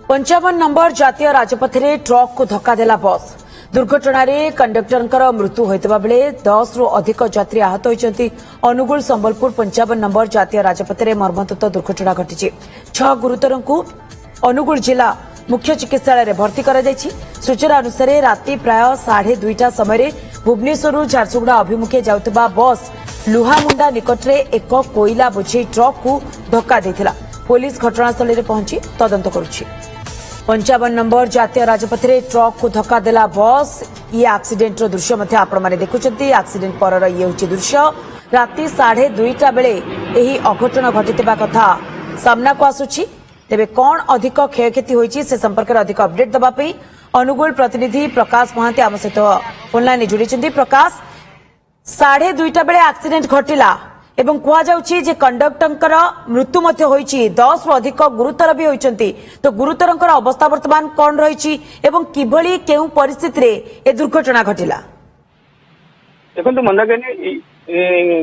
पंचावन नंबर जातीय राजपथ में ट्रक को धक्का देला बस दुर्घटना कंडक्टर मृत्यु होता बेले 10 रु अधिक यात्री आहत होती। अनुगुल संबलपुर 55 नंबर जातीय राजपथ में मर्मन्तुद दुर्घटना घटी 6 गुरुतर को अनुगुल जिला मुख्य चिकित्सालय भर्ती करा जायछि। सूचना अनुसार राति प्राय 2:30 समय भुवनेश्वर झारसुगुड़ा अभिमुखे जाउतबा बस लुहामुंडा निकट में एक कोईला बोझे ट्रक को धक्का देथिला। पुलिस घटनास्थल में पहुंची तदंत करुछि। 55 नंबर जातीय राजपथ में ट्रक को धक्का देला बस ये एक्सीडेंट दृश्य मध्य आपण माने देखुछंती। एक्सीडेंट पर ये होछि दृश्य राति 2:30 बेले एही अघटन घटितबा कथा सामना को आसुछि। तेबे कौन अधिक क्षयक्षति होइछि से संपर्क में अधिक अपडेट दबा पई अनुगुल प्रतिनिधि प्रकाश महांती आम सहित फोनलाइन जोड़ी। प्रकाश 2:30 बेले एक्सीडेंट घटिला एवं कहा जाउछि जे कंडक्टर मृत्यु मध्य होइछि 10 रु अधिक गुरुतर भी होइछंती। तो गुरुतरंकर अवस्था वर्तमान कौन रहिछि एवं किभली केउ परिस्थिति रे ए दुर्घटना घटिला? देखंतु मंदाकिनी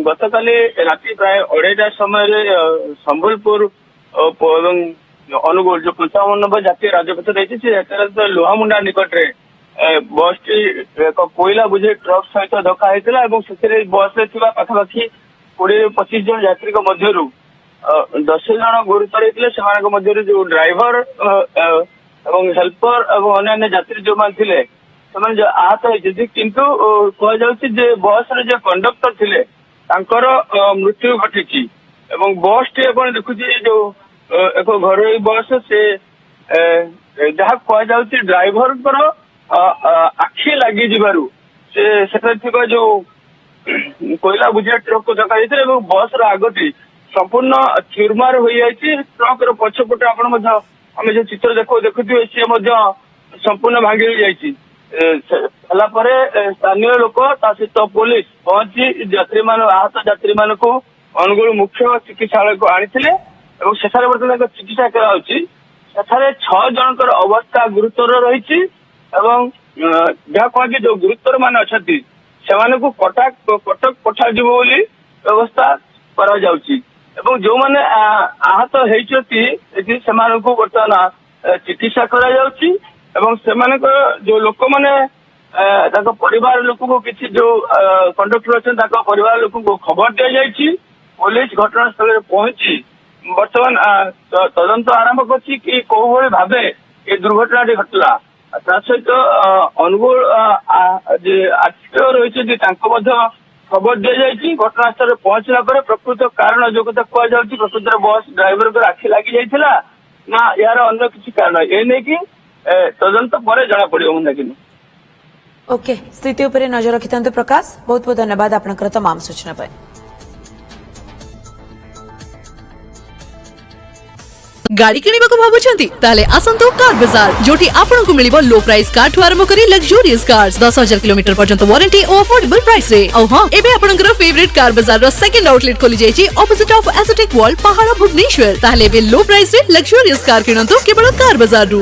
गतकाली राति प्राय 2:30 समय संबलपुर एवं अनुगुल जो 55 नंबर जातीय राजपथ रही से लोहामुंडा निकट रे बस टी एक कोईला बुझे ट्रक सहित धक्का होता है। बस पाखापाखि 20-25 जन यात्री मध्य 10 जन गुरुतर होते। जो ड्राइवर एवं हेल्पर और अन्य यात्री जो थे आहत होती किंतु कहुचे बस जो कंडक्टर थे मृत्यु घटी। बस टी देखुची जो एक घर बस से जहाँ कहुचे ड्राइवर आखि लगी से जो कोईला बुझिया ट्रक को धक्का देते बस रगटी संपूर्ण चूरमार हो जाती। ट्रक पछपटे आम जो चित्र देखुए सी संपूर्ण भांगी जापर स्थानीय लोक सहित पुलिस पहुंची यात्री आहत यात्री मान को अनुगुल मुख्य चिकित्सालय को आनी सेठारे बर्तमान चिकित्सा कराउछि। सेठारे 6 जनकर अवस्था गुरुतर रही जहाँ कह जो गुरुतर मान अच्छा से कटक पठा बोली व्यवस्था करा जाउछि। जो मैंने आहत होती बर्तमान चिकित्सा करा जाउछि। जो लोक मैंने परिवार लोक को किसी जो कंडक्टर अच्छा परिवार लोक को खबर दि जाइछि। पुलिस घटनास्थल में पहुंची बर्तमान तदंत आरंभ करछि कि कौ भली भावे ये दुर्घटना घटला। सहित अनुगुल आरटीओ रही खबर दि जाइए। घटनास्थल पहुंचला प्रकृत कारण जो कथा कह प्रकृत बस ड्राइवर को आखि लगी जाइए ना यार अन्य किसी कारण ये नहीं कि तदंत पर जना पड़ो। मंदाकिनी ओके स्थिति उपर नजर रखि प्रकाश बहुत बहुत धन्यवाद आपनकर तमाम सूचना पर। गाड़ी किनिबा को भाबुछंती ताले आसंतो कार बाजार जोटी आपनको मिलिबो लो प्राइस कार ठु आरंभ करी लग्जरियस कार्स 10,000 किलोमीटर पर्यंत वारंटी और अफोर्डेबल प्राइस रे। औ हां एबे आपनकर फेवरेट कार बाजार रो सेकंड आउटलेट खोली जायछि ऑपोजिट ऑफ एस्थेटिक वर्ल्ड पहाड़ भुवनेश्वर। ताले बे लो प्राइस रे लग्जरियस कार किनंतो केवल कार बाजार रु।